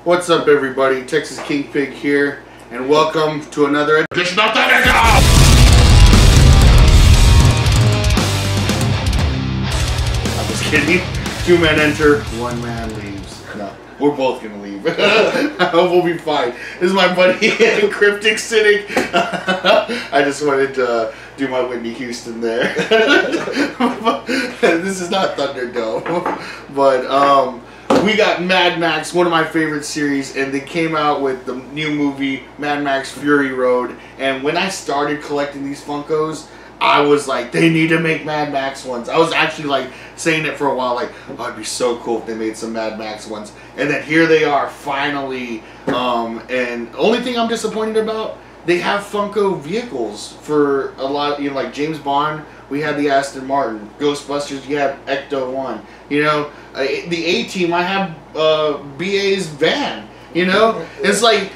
What's up, everybody? Texas King Pig here, and welcome to another edition of Thundergo! I'm just kidding. 2 men enter, 1 man leaves. No, we're both gonna leave. We'll be fine. This is my buddy CryptiC CyniC. I just wanted to do my Whitney Houston there. This is not Thunderdome, but we got Mad Max, one of my favorite series, and they came out with the new movie Mad Max Fury Road. And when I started collecting these Funkos, I was like, they need to make Mad Max ones. I was actually like saying it for a while, like, oh, it'd be so cool if they made some Mad Max ones. And then here they are, finally. And the only thing I'm disappointed about, they have Funko vehicles for a lot, you know, like James Bond, we had the Aston Martin. Ghostbusters, you have Ecto-1. You know, the A-Team, I have BA's van. You know? It's like,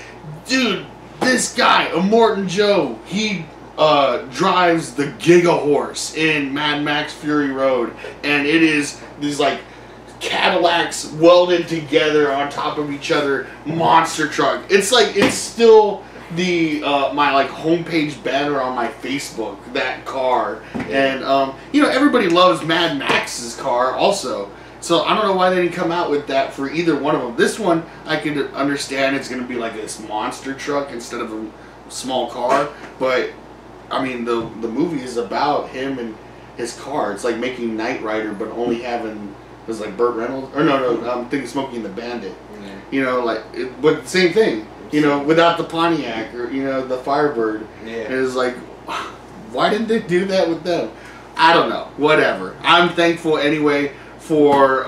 dude, this guy, Immortan Joe, he drives the Giga Horse in Mad Max Fury Road. And it is these, like, Cadillacs welded together on top of each other, monster truck. It's like, it's still the my like homepage banner on my Facebook, that car. And you know, everybody loves Mad Max's car also, so I don't know why they didn't come out with that for either one of them. This one I could understand, it's gonna be like this monster truck instead of a small car, but I mean the movie is about him and his car. It's like making Knight Rider, but only having, it was like Burt Reynolds, or no, I'm thinking Smokey and the Bandit. You know, like but same thing. You know, without the Pontiac or, you know, the Firebird. Yeah. It was like, why didn't they do that with them? I don't know. Whatever. I'm thankful anyway for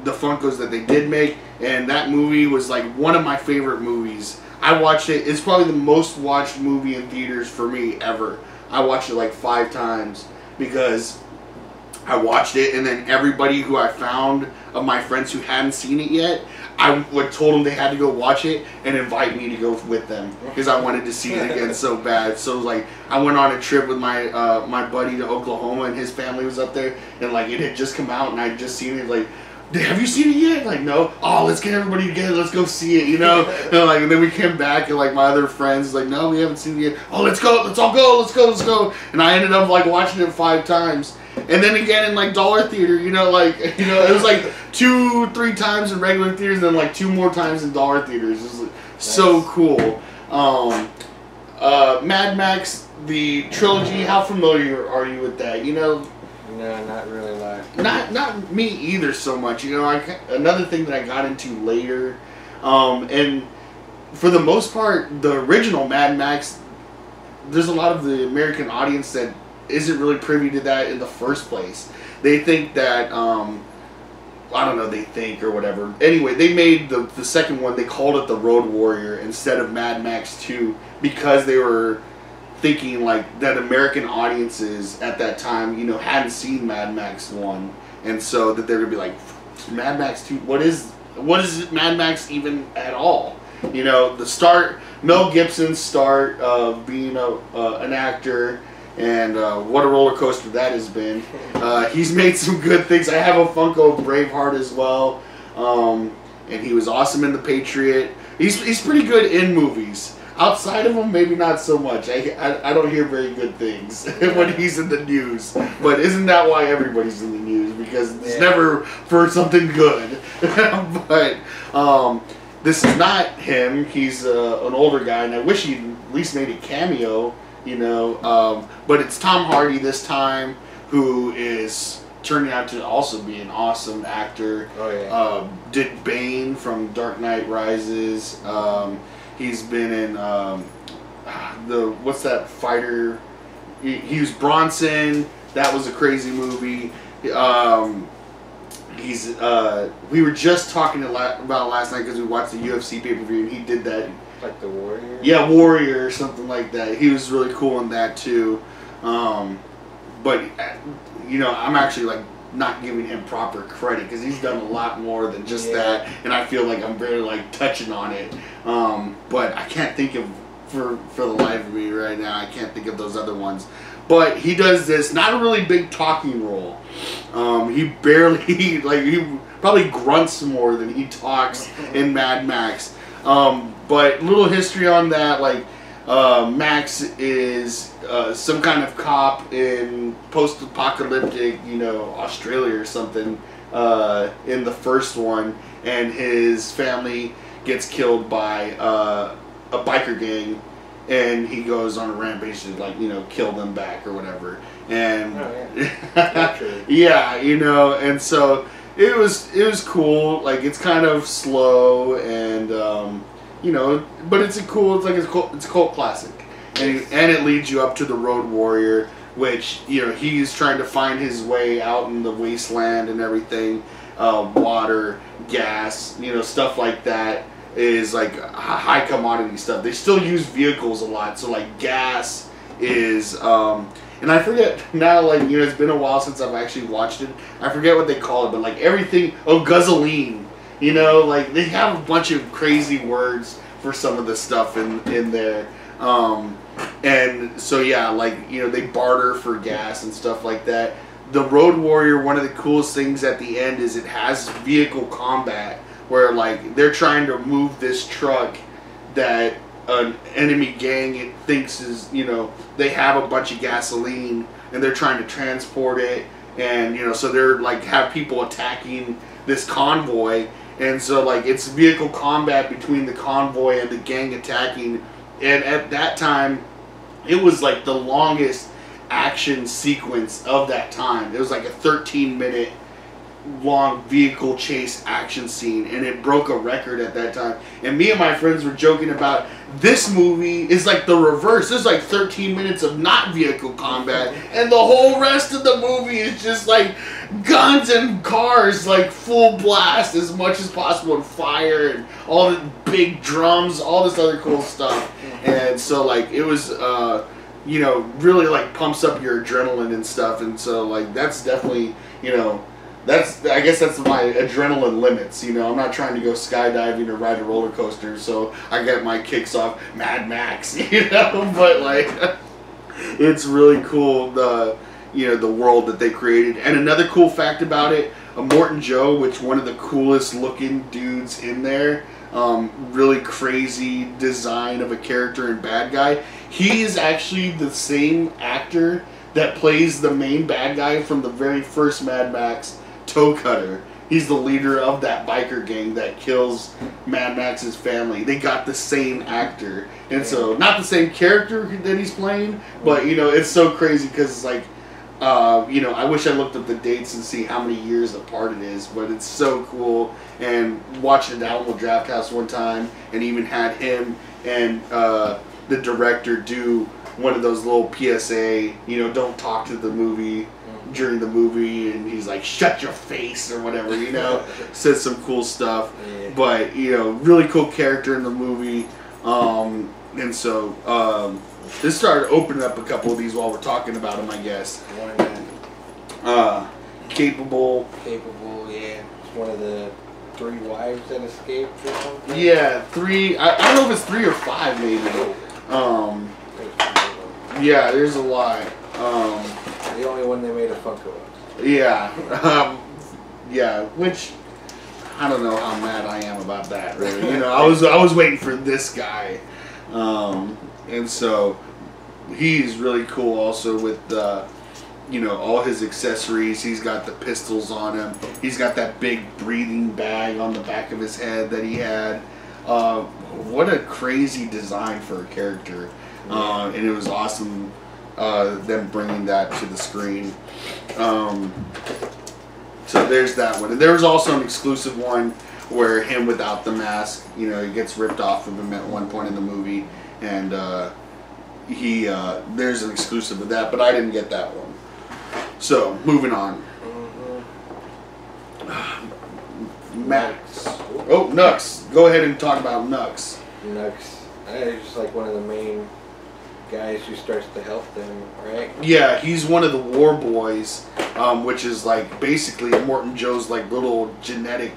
the Funkos that they did make. And that movie was like one of my favorite movies. I watched it. It's probably the most watched movie in theaters for me ever. I watched it like 5 times because I watched it, and then everybody who I found of my friends who hadn't seen it yet, I told them they had to go watch it and invite me to go with them because I wanted to see it again so bad. So like, I went on a trip with my my buddy to Oklahoma, and his family was up there, and like it had just come out, and I'd just seen it. Like, have you seen it yet? Like, no. Oh, let's get everybody together. Let's go see it. You know. And then we came back, and like my other friends, like, no, we haven't seen it yet. Oh, let's go. Let's all go. Let's go. Let's go. And I ended up like watching it 5 times. And then again in like dollar theater, you know, like, you know, it was like 2-3 times in regular theaters, and then like 2 more times in dollar theaters. It was like, so cool. Mad Max, the trilogy. How familiar are you with that? You know. No, not really. Not me either so much. You know, another thing that I got into later, and for the most part, the original Mad Max, there's a lot of the American audience that isn't really privy to that in the first place. They think that, I don't know, they think or whatever. Anyway, they made the second one, they called it the Road Warrior instead of Mad Max 2 because they were thinking like that American audiences at that time, you know, hadn't seen Mad Max 1, and so that they're gonna be like, Mad Max 2, what is Mad Max even at all? You know, the start, Mel Gibson's start of being an actor. And what a roller coaster that has been. He's made some good things. I have a Funko of Braveheart as well. And he was awesome in The Patriot. He's pretty good in movies. Outside of him, maybe not so much. I don't hear very good things when he's in the news. But isn't that why everybody's in the news? Because it's never for something good. But this is not him. He's an older guy, and I wish he'd at least made a cameo. You know, but it's Tom Hardy this time, who is turning out to also be an awesome actor. Oh yeah. Did Bane from Dark Knight Rises. He's been in what's that fighter? He was Bronson. That was a crazy movie. We were just talking about last night because we watched the UFC pay-per-view, and he did that. Like the Warrior? Yeah, Warrior or something like that. He was really cool in that too. But, you know, I'm actually like not giving him proper credit because he's done a lot more than just that. And I feel like I'm barely like touching on it. But I can't think of, for the life of me right now, I can't think of those other ones. But he does this, not a really big talking role. He barely, like, he probably grunts more than he talks in Mad Max. But little history on that, like, Max is some kind of cop in post-apocalyptic, you know, Australia or something in the first one, and his family gets killed by a biker gang, and he goes on a rampage to, like, you know, kill them back or whatever. And yeah, you know, and so it was cool. Like, it's kind of slow and you know, but it's a cult classic, and it leads you up to the Road Warrior, which, you know, he's trying to find his way out in the wasteland and everything. Water, gas, you know, stuff like that is like high commodity stuff. They still use vehicles a lot, so like gas is and I forget now, like, you know, it's been a while since I've actually watched it. I forget what they call it, but like everything, gasoline. You know, like, they have a bunch of crazy words for some of the stuff in there. And so, yeah, like, you know, they barter for gas and stuff like that. The Road Warrior, one of the coolest things at the end is it has vehicle combat, where, like, they're trying to move this truck that an enemy gang thinks is, you know, they have a bunch of gasoline, and they're trying to transport it. And, you know, so they're, like, have people attacking this convoy. And so, like, it's vehicle combat between the convoy and the gang attacking. And at that time, it was, like, the longest action sequence of that time. It was, like, a 13-minute long vehicle chase action scene. And it broke a record at that time. And me and my friends were joking about, this movie is like the reverse. There's like 13 minutes of not vehicle combat, and the whole rest of the movie is just like guns and cars, like full blast as much as possible, and fire and all the big drums, all this other cool stuff. And so, like, it was you know, really, like, pumps up your adrenaline and stuff. And so, like, that's definitely, you know, I guess that's my adrenaline limits. You know, I'm not trying to go skydiving or ride a roller coaster, so I get my kicks off Mad Max, you know. But, like, it's really cool, you know, the world that they created. And another cool fact about it, Morton Joe, which one of the coolest looking dudes in there, really crazy design of a character and bad guy. He is actually the same actor that plays the main bad guy from the very first Mad Max, Toe Cutter. He's the leader of that biker gang that kills Mad Max's family. They got the same actor. And so, not the same character that he's playing, but, you know, it's so crazy because it's like, you know, I wish I looked up the dates and see how many years apart it is, but it's so cool. And watched it at Alamo Draft House one time, and even had him and the director do one of those little PSA, you know, don't talk to the movie during the movie, and he's like, shut your face or whatever, you know. Says some cool stuff. Yeah. But, you know, really cool character in the movie. And so this started opening up a couple of these while we're talking about him, I guess. Capable, yeah. It's one of the 3 wives that escaped or something. Yeah, 3. I don't know if it's 3 or 5 maybe. Yeah, there's a lot. The only one they made a Funko Pops. Yeah, yeah. Which I don't know how mad I am about that. Really, you know, I was waiting for this guy, and so he's really cool. Also with you know, all his accessories. He's got the pistols on him. He's got that big breathing bag on the back of his head that he had. What a crazy design for a character. And it was awesome them bringing that to the screen. So there's that one. And there was also an exclusive one where him without the mask, you know, he gets ripped off of him at one point in the movie, and there's an exclusive of that, but I didn't get that one. So moving on. Max. Oh, Nux. Go ahead and talk about Nux. Nux. He's just like one of the main guys who starts to help them, right? Yeah, he's one of the war boys, which is like basically Morton Joe's like little genetic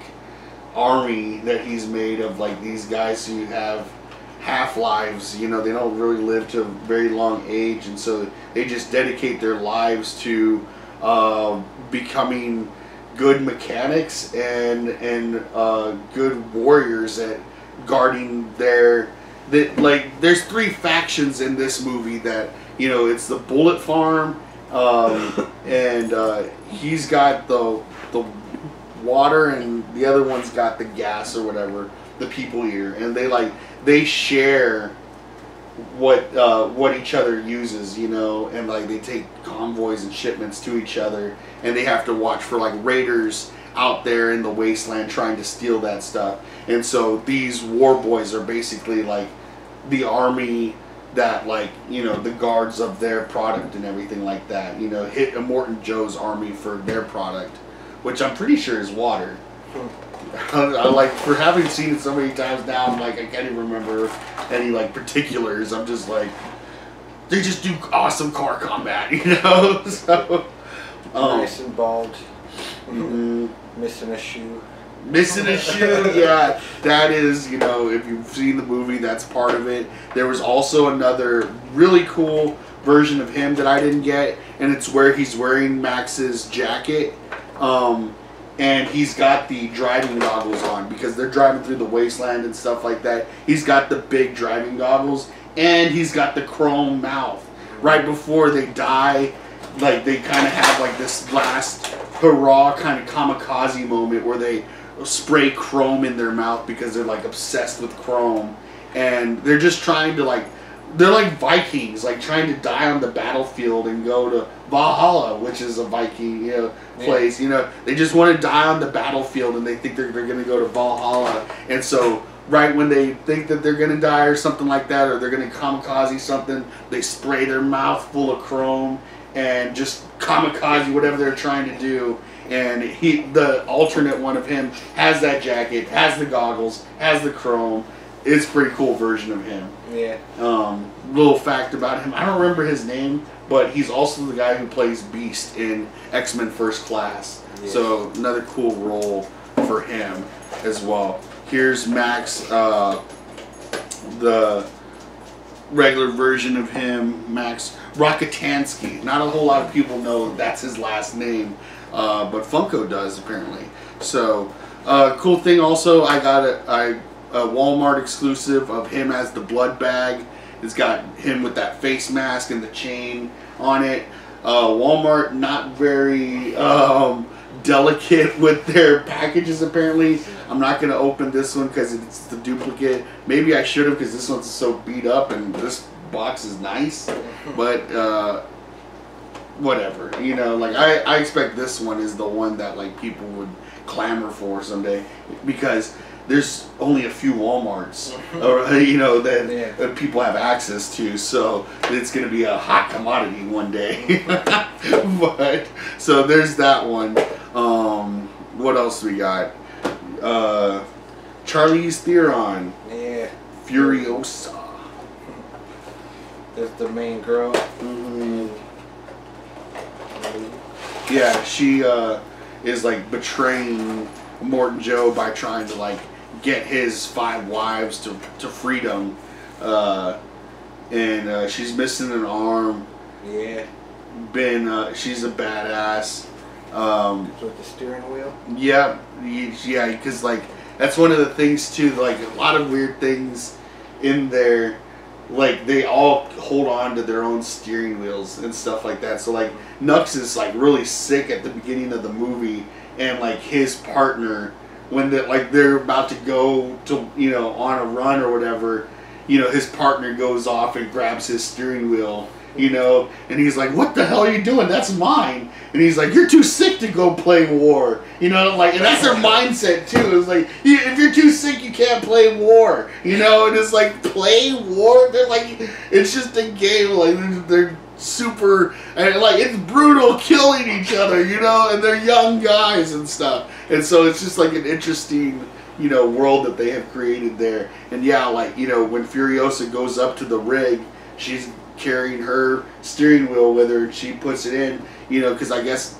army that he's made of, like these guys who have half-lives. You know, they don't really live to a very long age, and so they just dedicate their lives to becoming good mechanics and good warriors at guarding their. Like, there's 3 factions in this movie that, you know, it's the Bullet Farm, and he's got the water, and the other one's got the gas or whatever, the People Eater, and they share what each other uses, you know, and like they take convoys and shipments to each other, and they have to watch for like raiders out there in the wasteland trying to steal that stuff. And so these war boys are basically like the army that, like, you know, the guards of their product and everything like that, you know, hit Immortan Joe's army for their product, which I'm pretty sure is water. I like, for having seen it so many times now, I'm like, I can't even remember any like particulars. I'm just like, they just do awesome car combat, you know. So nice and bald. Missing a shoe. Missing a shoe, yeah. That is, you know, if you've seen the movie, that's part of it. There was also another really cool version of him that I didn't get, and it's where he's wearing Max's jacket, and he's got the driving goggles on because they're driving through the wasteland and stuff like that. He's got the big driving goggles, and he's got the chrome mouth. Right before they die, like, they kind of have like this last hurrah kind of kamikaze moment where they spray chrome in their mouth because they're like obsessed with chrome, and they're just trying to, like, they're like Vikings, like trying to die on the battlefield and go to Valhalla, which is a Viking, you know, place. You know, they just want to die on the battlefield, and they think they're going to go to Valhalla. And so right when they think that they're going to die or something like that, or they're going to kamikaze something, they spray their mouth full of chrome and just kamikaze whatever they're trying to do. And the alternate one of him has that jacket, has the goggles, has the chrome. It's a pretty cool version of him. Yeah. Little fact about him, I don't remember his name, but he's also the guy who plays Beast in X-Men First Class. Yes. So another cool role for him as well. Here's Max, the regular version of him, Max Rockatansky. Not a whole lot of people know that's his last name, but Funko does apparently. So cool thing also, I got a Walmart exclusive of him as the blood bag. It's got him with that face mask and the chain on it. Walmart not very delicate with their packages apparently. I'm not going to open this one because it's the duplicate. Maybe I should have, because this one's so beat up and this box is nice. But whatever, you know, like I expect this one is the one that like people would clamor for someday, because there's only a few Walmarts, or, you know, that people have access to, so it's going to be a hot commodity one day. But so there's that one. What else we got? Charlize Theron. Yeah. Furiosa. That's the main girl. Yeah, she is like betraying Immortan Joe by trying to like get his 5 wives to freedom, and she's missing an arm. Yeah. She's a badass. With the steering wheel. Yeah, yeah, because like that's one of the things too. Like a lot of weird things in there. Like they all hold on to their own steering wheels and stuff like that. So like Nux is like really sick at the beginning of the movie, and like his partner, when they're about to go to, you know, on a run or whatever, you know, his partner goes off and grabs his steering wheel, you know, and he's like, "What the hell are you doing? That's mine." And he's like, "You're too sick to go play war," you know, like, and that's their mindset too. It's like, if you're too sick, you can't play war, you know, and it's like, play war. They're like, it's just a game. Like they're super, and like it's brutal, killing each other, you know, and they're young guys and stuff, and so it's just like an interesting, you know, world that they have created there. And yeah, like, you know, when Furiosa goes up to the rig, she's carrying her steering wheel with her, and she puts it in, you know, because I guess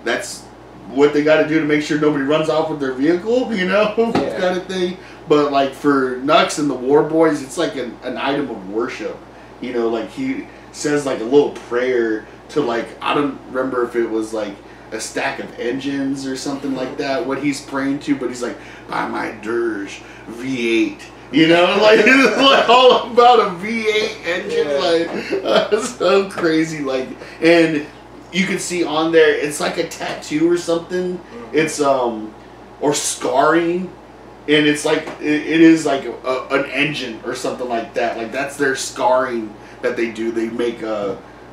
that's what they got to do to make sure nobody runs off with their vehicle, you know, kind of thing. But like for Nux and the War Boys, it's like an item of worship. You know, like he says like a little prayer to like, I don't remember if it was like a stack of engines or something like that, what he's praying to, but he's like, by my dirge V8. You know, like it's like all about a V8 engine, like so crazy, like, and you can see on there it's like a tattoo or something. It's or scarring, and it's like it is like an engine or something like that. Like that's their scarring that they do. They make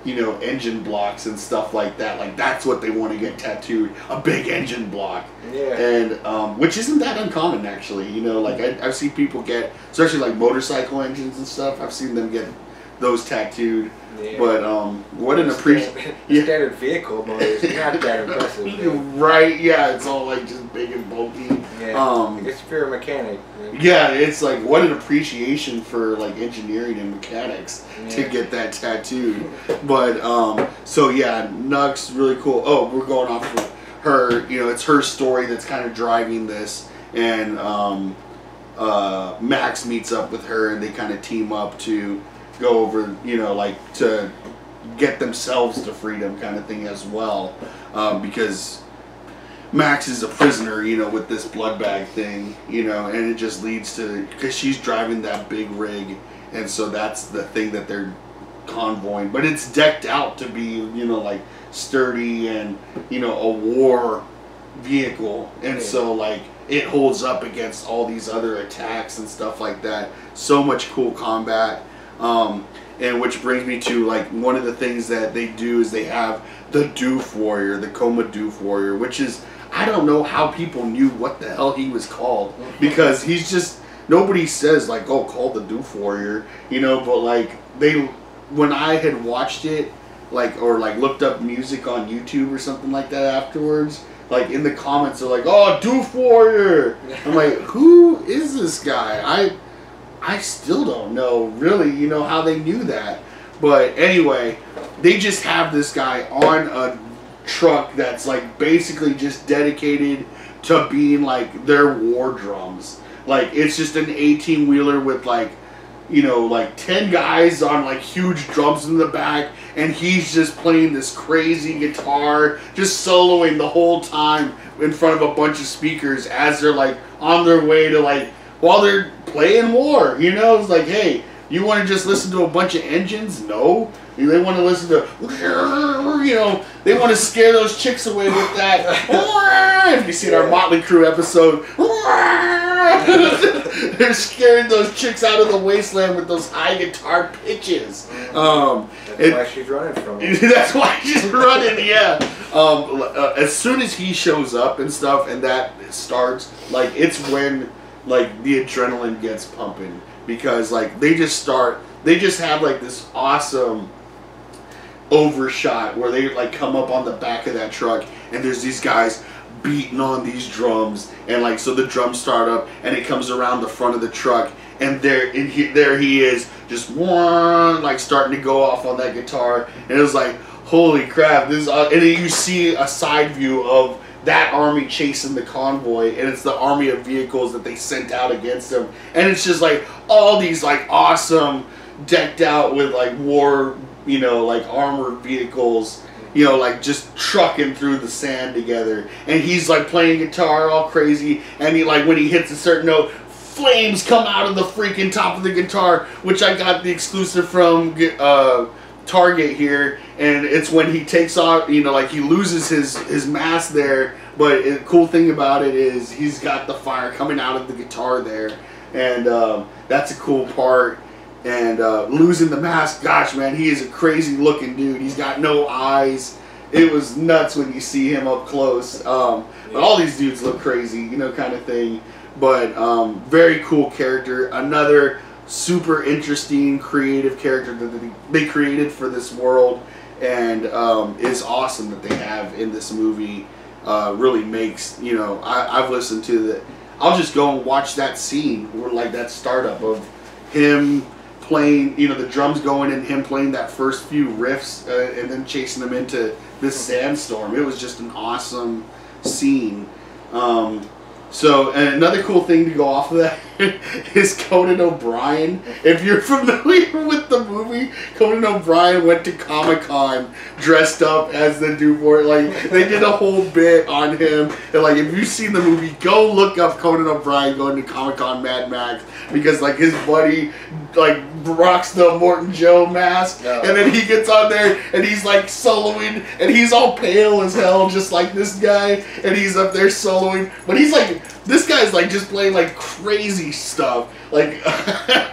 you know, engine blocks and stuff like that. Like that's what they want to get tattooed, a big engine block. Yeah. And which isn't that uncommon actually. You know, like I've seen people get, especially like motorcycle engines and stuff. I've seen them get those tattooed. Yeah. But what an appreciation. Standard vehicle mode is not that impressive. Right? Yeah, it's all like just big and bulky. Yeah. I guess if you're a mechanic. Yeah, it's like what an appreciation for like engineering and mechanics to get that tattooed. But so yeah, Nux really cool. Oh, we're going off of her. You know, it's her story that's kind of driving this, and Max meets up with her, and they kind of team up to go over, you know, like to get themselves to freedom kind of thing as well, because Max is a prisoner, you know, with this blood bag thing, you know, and it just leads to, because she's driving that big rig, and so that's the thing that they're convoying, but it's decked out to be, you know, like sturdy and, you know, a war vehicle, and so like it holds up against all these other attacks and stuff like that. So much cool combat. And which brings me to like one of the things that they do is they have the Doof Warrior, the Coma-Doof Warrior, which is, I don't know how people knew what the hell he was called, because he's just, nobody says like, oh, call the Doof Warrior, you know, but like when I had watched it, like, or like looked up music on YouTube or something like that afterwards, like in the comments they're like, oh, Doof Warrior. I'm like, who is this guy? I still don't know, really, you know, how they knew that. But anyway, they just have this guy on a truck that's like basically just dedicated to being like their war drums. Like it's just an 18-wheeler with like, you know, like 10 guys on like huge drums in the back, and he's just playing this crazy guitar, just soloing the whole time in front of a bunch of speakers as they're like on their way to like, while they're playing war, you know, it's like, hey, you want to just listen to a bunch of engines? No. They want to listen to, you know, they want to scare those chicks away with that. If you seen our Motley Crue episode, they're scaring those chicks out of the wasteland with those high guitar pitches. That's why she's running from it. That's why she's running, yeah. As soon as he shows up and stuff, and that starts, like, it's when like the adrenaline gets pumping, because like they just have like this awesome overshot where they like come up on the back of that truck, and there's these guys beating on these drums, and like so the drums start up and it comes around the front of the truck, and there he is just like starting to go off on that guitar, and it was like, holy crap, this and then you see a side view of that army chasing the convoy, and it's the army of vehicles that they sent out against them, and it's just like all these like awesome decked out with like war, you know, like armored vehicles, you know, like just trucking through the sand together, and he's like playing guitar all crazy, and he like when he hits a certain note, flames come out of the freaking top of the guitar, which I got the exclusive from Target here, and it's when he takes off, you know, like he loses his mask there, but the cool thing about it is he's got the fire coming out of the guitar there, and that's a cool part. And losing the mask, gosh man, he is a crazy looking dude. He's got no eyes. It was nuts when you see him up close. But all these dudes look crazy, you know, kind of thing. But very cool character. Another super interesting, creative character that they created for this world, and is awesome that they have in this movie. Really makes, you know, I've listened to the, I'll just go and watch that scene where like that startup of him playing, you know, the drums going and him playing that first few riffs, and then chasing them into this sandstorm. It was just an awesome scene. So, and another cool thing to go off of that is Conan O'Brien. If you're familiar with the movie, Conan O'Brien went to Comic-Con dressed up as the Doof. Like, they did a whole bit on him. And, like, if you've seen the movie, go look up Conan O'Brien going to Comic-Con Mad Max, because, like, his buddy, like, rocks the Morton Joe mask, and then he gets on there and he's like soloing, and he's all pale as hell just like this guy, and he's up there soloing, but he's like, this guy's like just playing like crazy stuff. Like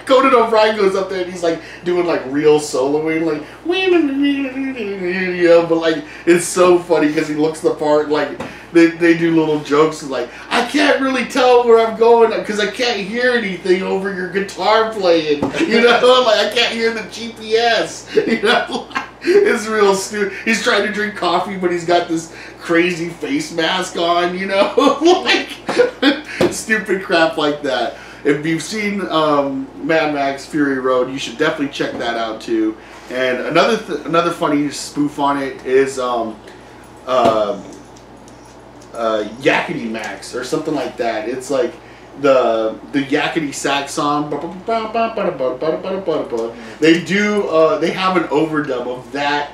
Conan O'Brien goes up there and he's like doing like real soloing, like you know, but like it's so funny because he looks the part. Like they do little jokes like, I can't really tell where I'm going because I can't hear anything over your guitar playing, you know, like I can't hear the GPS, you know. It's real stupid. He's trying to drink coffee, but he's got this crazy face mask on, you know, like stupid crap like that. If you've seen Mad Max Fury Road, you should definitely check that out too. And another funny spoof on it is Yakety Max or something like that. It's like the Yakety Sax song. They have an overdub of that,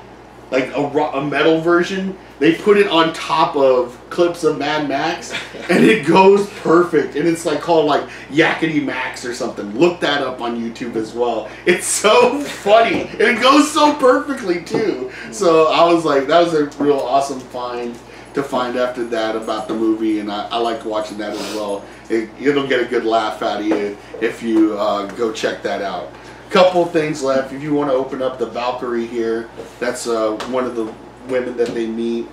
like a metal version. They put it on top of clips of Mad Max, and it goes perfect. And it's like called like Yakety Max or something. Look that up on YouTube as well. It's so funny, and it goes so perfectly too. So I was like, that was a real awesome find to find after that about the movie, and I liked watching that as well. It'll get a good laugh out of you if you go check that out. Couple things left. If you want to open up the Valkyrie here, that's one of the women that they meet,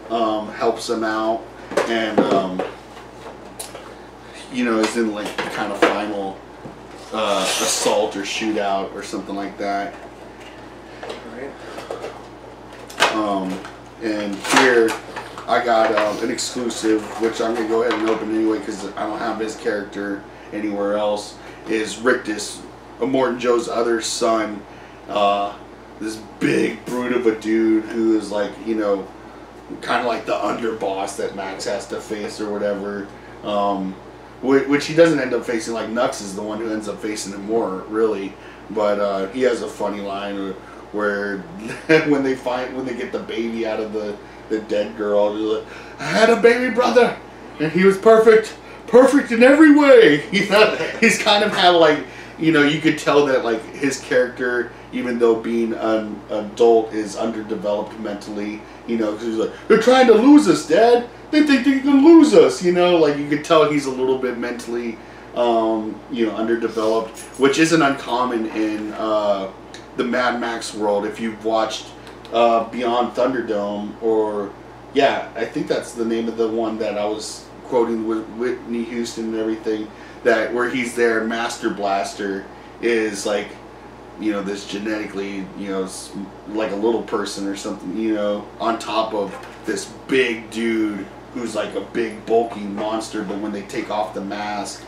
helps them out, and you know, is in like the kind of final assault or shootout or something like that. And here I got an exclusive, which I'm gonna go ahead and open anyway because I don't have his character anywhere else. Is Rictus, Morton Joe's other son, this big brute of a dude who is like, you know, kind of like the underboss that Max has to face or whatever, which he doesn't end up facing. Like Nux is the one who ends up facing him more, really. But he has a funny line where when they get the baby out of the dead girl, like, I had a baby brother and he was perfect in every way. You know, he's kind of had like, you know, you could tell that like his character, even though being an adult, is underdeveloped mentally, you know, because he's like, they're trying to lose us, Dad. They think they can lose us, you know, like you could tell he's a little bit mentally, you know, underdeveloped, which isn't uncommon in the Mad Max world. If you've watched Beyond Thunderdome, or yeah, I think that's the name of the one that I was quoting with Whitney Houston and everything, that where he's there, Master Blaster is like, you know, this genetically, you know, like a little person or something, you know, on top of this big dude who's like a big bulky monster, but when they take off the mask,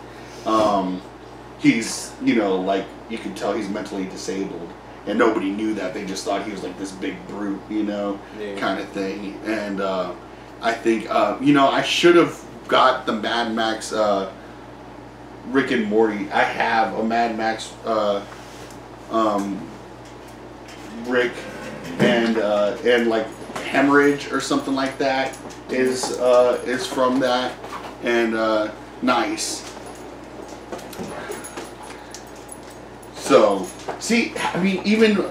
he's, you know, like you can tell he's mentally disabled. And nobody knew that. They just thought he was like this big brute, you know, kind of thing. And I think, you know, I should have got the Mad Max Rick and Morty. I have a Mad Max Rick and like Hemorrhage or something like that is from that, and nice. So, see, I mean, even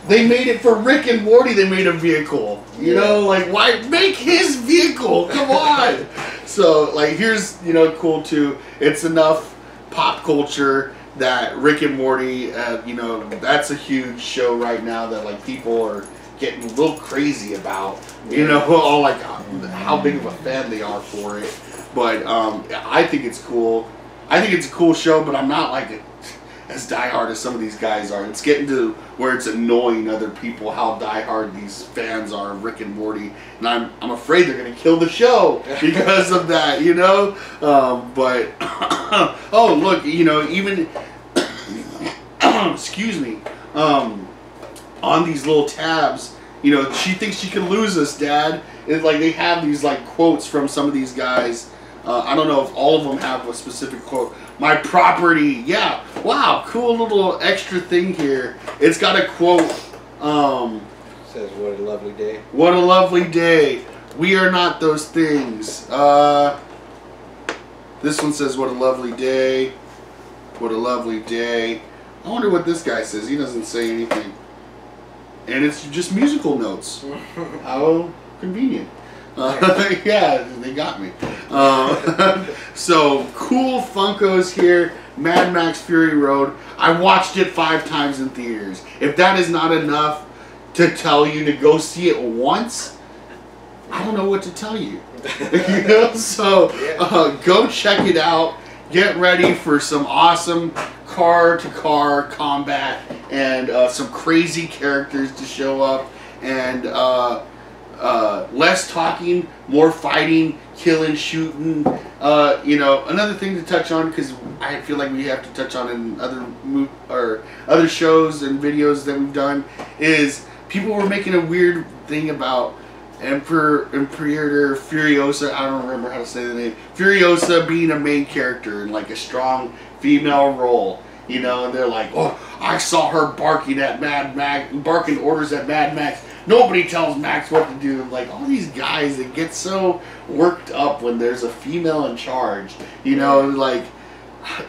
they made it for Rick and Morty. They made a vehicle, you know, like why make his vehicle? Come on. So, like, here's, you know, cool too. It's enough pop culture that Rick and Morty, you know, that's a huge show right now that like people are getting a little crazy about, you know, all like how big of a fan they are for it. But I think it's cool. I think it's a cool show, but I'm not like as diehard as some of these guys are. It's getting to where it's annoying other people how diehard these fans are of Rick and Morty, and I'm afraid they're gonna kill the show because of that, you know. But oh look, you know, even excuse me, on these little tabs, you know, she thinks she can lose us, Dad. It's like they have these like quotes from some of these guys I don't know if all of them have a specific quote. My property, yeah. Wow, cool little extra thing here. It's got a quote. Says, "What a lovely day." What a lovely day. We are not those things. This one says, "What a lovely day. What a lovely day." I wonder what this guy says. He doesn't say anything. And it's just musical notes. How convenient. Yeah, they got me. So, cool Funkos here. Mad Max Fury Road. I watched it 5 times in theaters. If that is not enough to tell you to go see it once, I don't know what to tell you. You know? So, go check it out. Get ready for some awesome car-to-car combat and some crazy characters to show up, and less talking, more fighting, killing, shooting. You know, another thing to touch on, because I feel like we have to touch on in other shows and videos that we've done, is people were making a weird thing about Imperator Furiosa. I don't remember how to say the name. Furiosa being a main character in like a strong female role. You know, and they're like, "Oh, I saw her barking at Mad Max, barking orders at Mad Max. Nobody tells Max what to do." Like, all these guys that get so worked up when there's a female in charge. You know, like,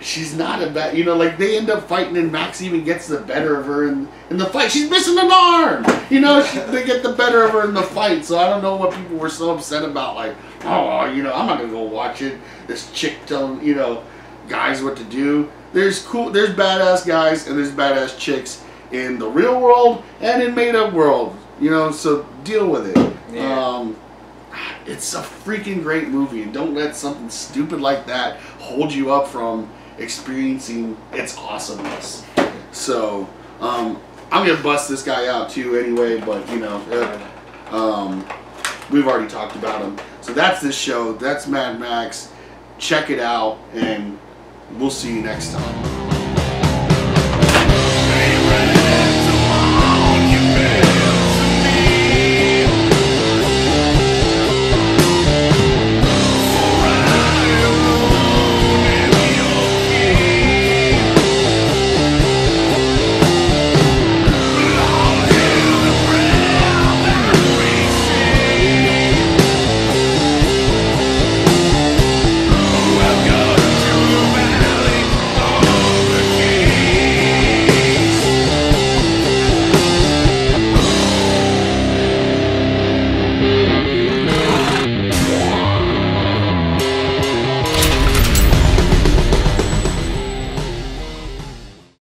she's not a bad, you know, like, they end up fighting and Max even gets the better of her in the fight. She's missing an arm! You know, they get the better of her in the fight. So I don't know what people were so upset about. Like, oh, you know, I'm not gonna go watch it. This chick telling, you know, guys what to do. There's badass guys and there's badass chicks in the real world and in made-up world. You know, so deal with it. Yeah. It's a freaking great movie, and don't let something stupid like that hold you up from experiencing its awesomeness. So, I'm gonna bust this guy out too anyway, but you know, we've already talked about him. So that's this show. That's Mad Max. Check it out, and we'll see you next time.